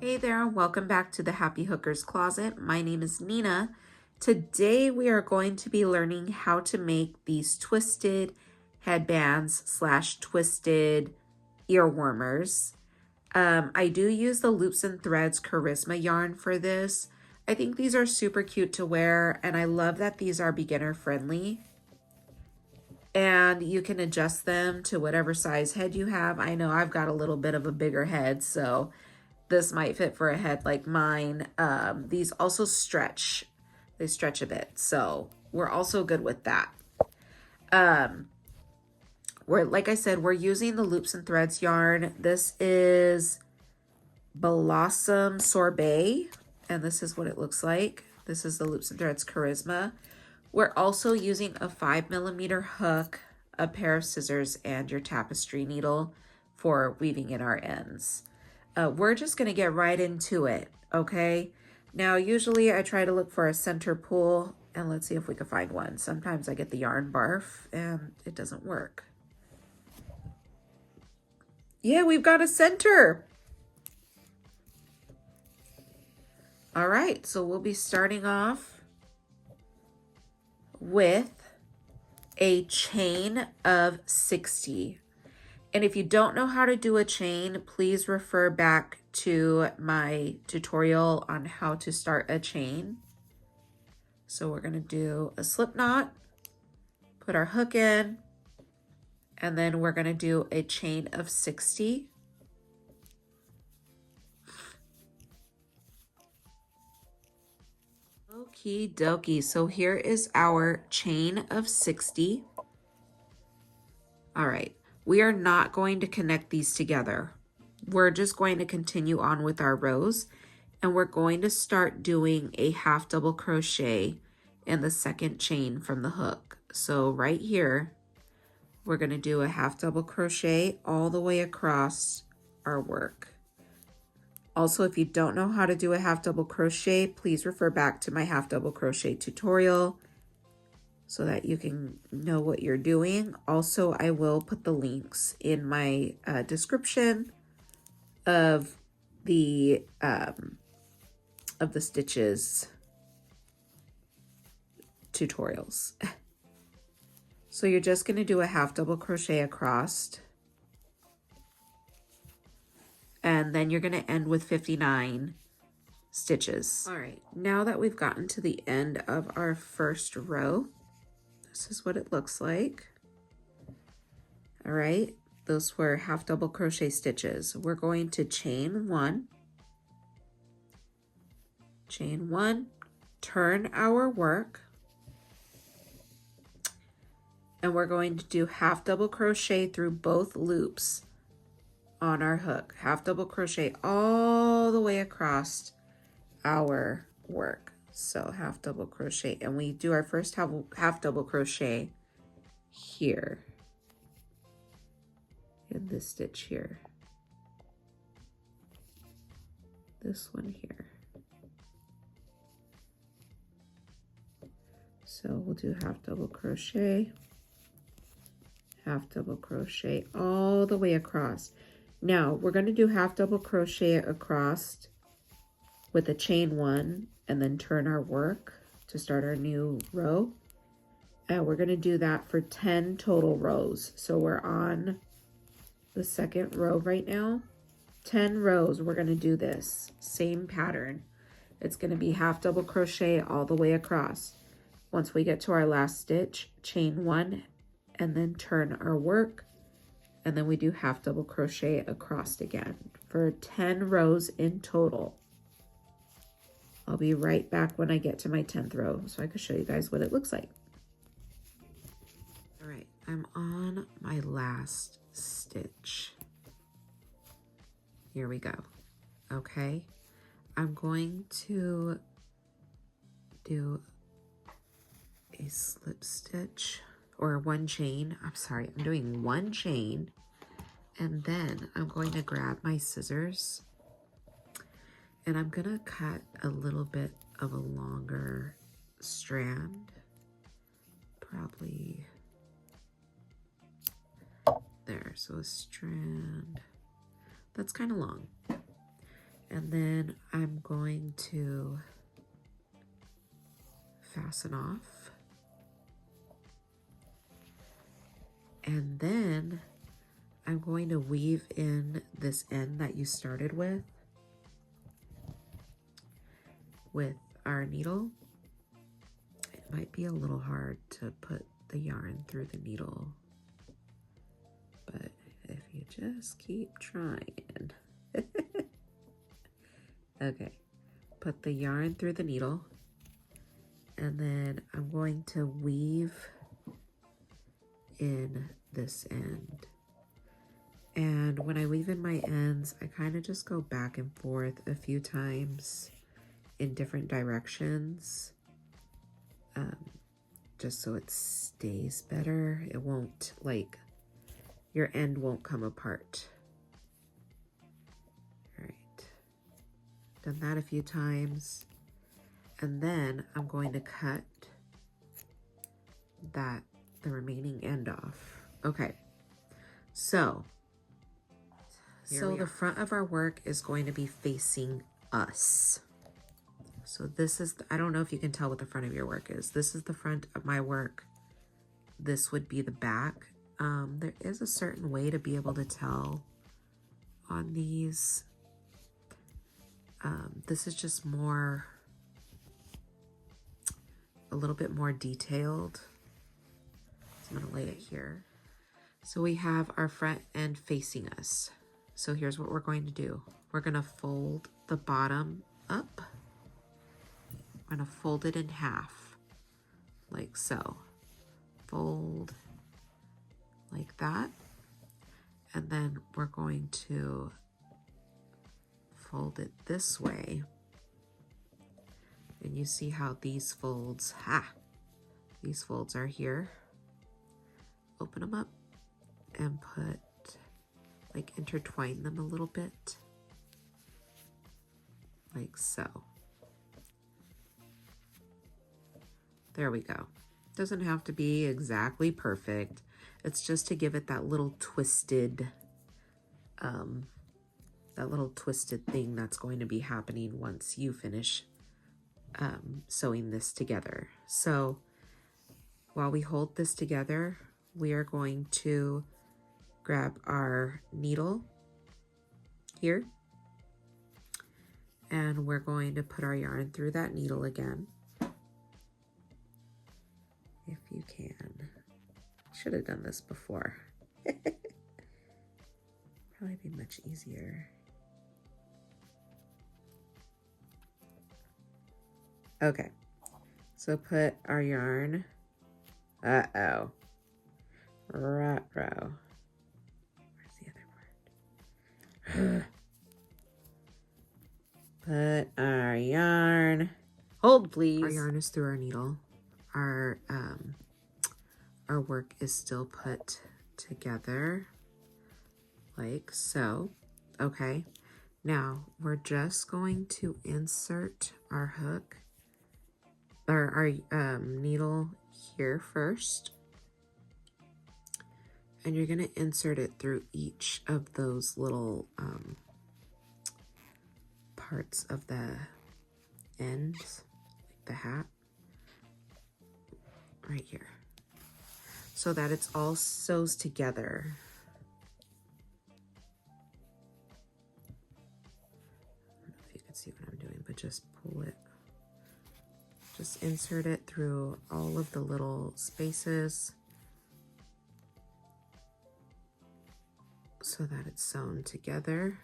Hey there, welcome back to the Happy Hooker's Closet. My name is Nina. Today we are going to be learning how to make these twisted headbands / twisted ear warmers. I do use the Loops and Threads Charisma yarn for this. I think these are super cute to wear, and I love that these are beginner friendly. And you can adjust them to whatever size head you have. I know I've got a little bit of a bigger head, so this might fit for a head like mine. These also stretch. They stretch a bit, so we're also good with that. Like I said, we're using the Loops and Threads yarn. This is Blossom Sorbet, and this is what it looks like. This is the Loops and Threads Charisma. We're also using a 5mm hook, a pair of scissors, and your tapestry needle for weaving in our ends. We're just going to get right into it, okay? Now, usually I try to look for a center pull, and let's see if we can find one. Sometimes I get the yarn barf, and it doesn't work. Yeah, we've got a center. All right, so we'll be starting off with a chain of 60. And if you don't know how to do a chain, please refer back to my tutorial on how to start a chain. So we're going to do a slip knot, put our hook in, and then we're going to do a chain of 60. Okie dokie. So here is our chain of 60. All right. We are not going to connect these together. We're just going to continue on with our rows, and we're going to start doing a half double crochet in the second chain from the hook. So right here, we're going to do a half double crochet all the way across our work. Also, if you don't know how to do a half double crochet, please refer back to my half double crochet tutorial so that you can know what you're doing. Also, I will put the links in my description of the stitches tutorials. So you're just going to do a half double crochet across, and then you're going to end with 59 stitches. All right, now that we've gotten to the end of our first row, this is what it looks like. All right, those were half double crochet stitches. We're going to chain one, turn our work, and we're going to do half double crochet through both loops on our hook. Half double crochet all the way across our work. So half double crochet, and we do our first half double crochet here in this stitch here, this one here. So we'll do half double crochet all the way across. Now we're going to do half double crochet across with a chain one and then turn our work to start our new row. And we're going to do that for 10 total rows. So we're on the second row right now. 10 rows, we're going to do this same pattern. It's going to be half double crochet all the way across. Once we get to our last stitch, chain one and then turn our work, and then we do half double crochet across again for 10 rows in total. I'll be right back when I get to my 10th row so I can show you guys what it looks like. All right, I'm on my last stitch. Here we go. Okay, I'm going to do a slip stitch or one chain. I'm sorry, I'm doing one chain, and then I'm going to grab my scissors and I'm gonna cut a little bit of a longer strand, probably there. So a strand that's kind of long, And then I'm going to fasten off. And then I'm going to weave in this end that you started with our needle. It might be a little hard to put the yarn through the needle, but if you just keep trying. Okay, put the yarn through the needle, and then I'm going to weave in this end. And when I weave in my ends, I kind of just go back and forth a few times in different directions, just so it stays better. It won't, like, your end won't come apart. All right, done that a few times. And then I'm going to cut the remaining end off. Okay, so the front of our work is going to be facing us. So this is, I don't know if you can tell what the front of your work is. This is the front of my work. This would be the back. There is a certain way to be able to tell on these. This is just more, a little bit more detailed. So I'm gonna lay it here. So we have our front end facing us. So here's what we're going to do. We're gonna fold the bottom up. We're gonna fold it in half, like so. Fold like that. And then we're going to fold it this way. And you see how these folds, these folds are here. Open them up and put, like, intertwine them a little bit, like so. There we go. Doesn't have to be exactly perfect. It's just to give it that little twisted, thing that's going to be happening once you finish sewing this together. So while we hold this together, we are going to grab our needle here, and we're going to put our yarn through that needle again. If you can. Should have done this before. Probably be much easier. Okay, so put our yarn, ruh-roh. Where's the other word? Put our yarn, hold please. Our yarn is through our needle. Our work is still put together, like so. Okay, now we're just going to insert our hook, or our needle here first, and you're going to insert it through each of those little parts of the ends, like the hat, right here, so that it's all sews together. I don't know if you can see what I'm doing, but just pull it. Just insert it through all of the little spaces so that it's sewn together.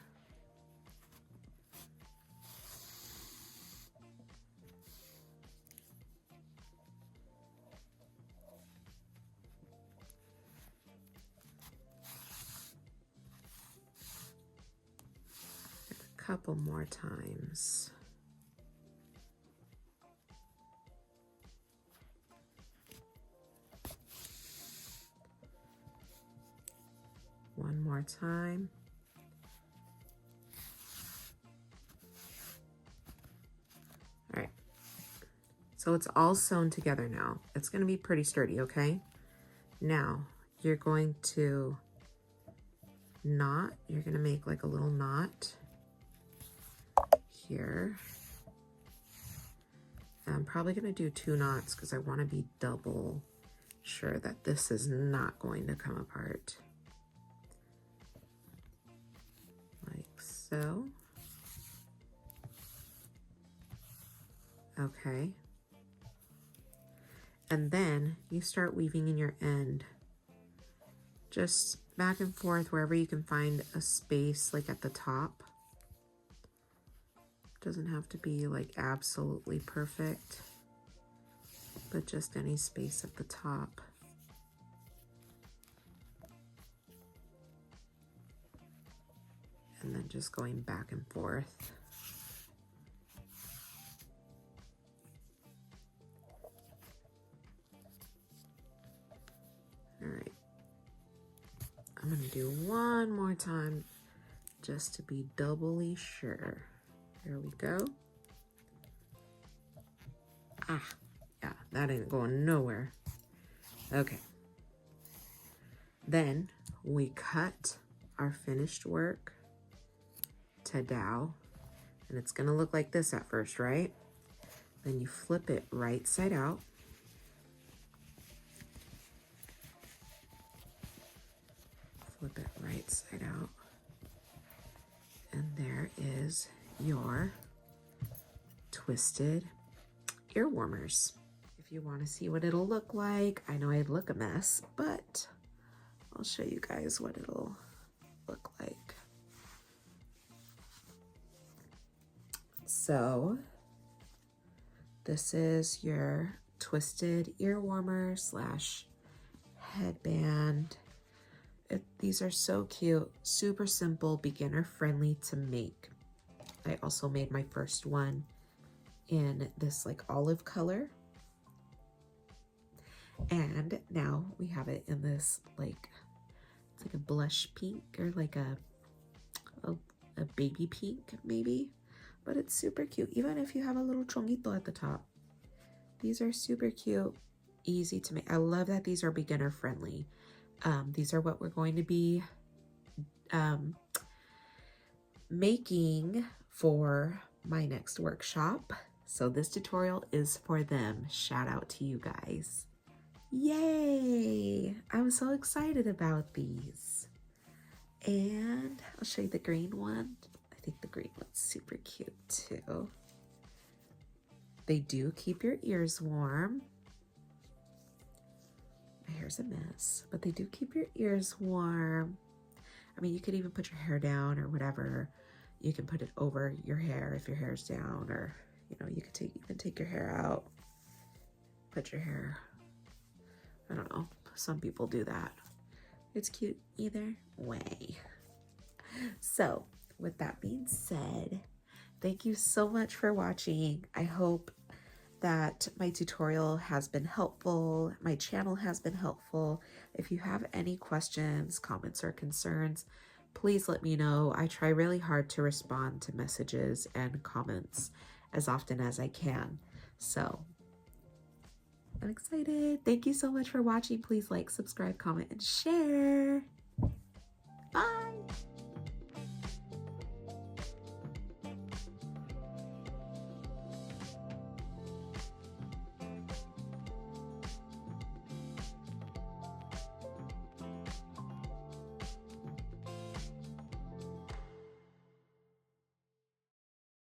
A couple more times. One more time. All right. So it's all sewn together now. It's going to be pretty sturdy, okay? Now you're going to knot. You're going to make like a little knot. here. And I'm probably going to do 2 knots because I want to be double sure that this is not going to come apart. Like so. Okay. And then you start weaving in your end. Just back and forth wherever you can find a space, like at the top. Doesn't have to be like absolutely perfect, but just any space at the top. And then just going back and forth. All right. I'm going to do one more time just to be doubly sure. There we go. Ah, yeah, that ain't going nowhere. Okay. Then we cut our finished work to dowel, and it's gonna look like this at first, right? Then you flip it right side out. Flip it right side out. And there is your twisted ear warmers. If you want to see what it'll look like, I know I'd look a mess, but I'll show you guys what it'll look like. So this is your twisted ear warmer slash headband. These are so cute, super simple, beginner friendly to make. I also made my first one in this like olive color. And now we have it in this like, it's like a blush pink or like a baby pink maybe, but it's super cute. Even if you have a little chonguito at the top, these are super cute, easy to make. I love that these are beginner friendly. These are what we're going to be making for my next workshop. So this tutorial is for them. Shout out to you guys. Yay! I'm so excited about these. And I'll show you the green one. I think the green one's super cute too. They do keep your ears warm. My hair's a mess, but they do keep your ears warm. I mean, you could even put your hair down or whatever. You can put it over your hair if your hair's down, or you know, you could even take your hair out. Put your hair, I don't know, some people do that. It's cute either way. So with that being said, thank you so much for watching. I hope that my tutorial has been helpful. My channel has been helpful. If you have any questions, comments, or concerns, please let me know. I try really hard to respond to messages and comments as often as I can. So I'm excited. Thank you so much for watching. Please like, subscribe, comment, and share. Bye.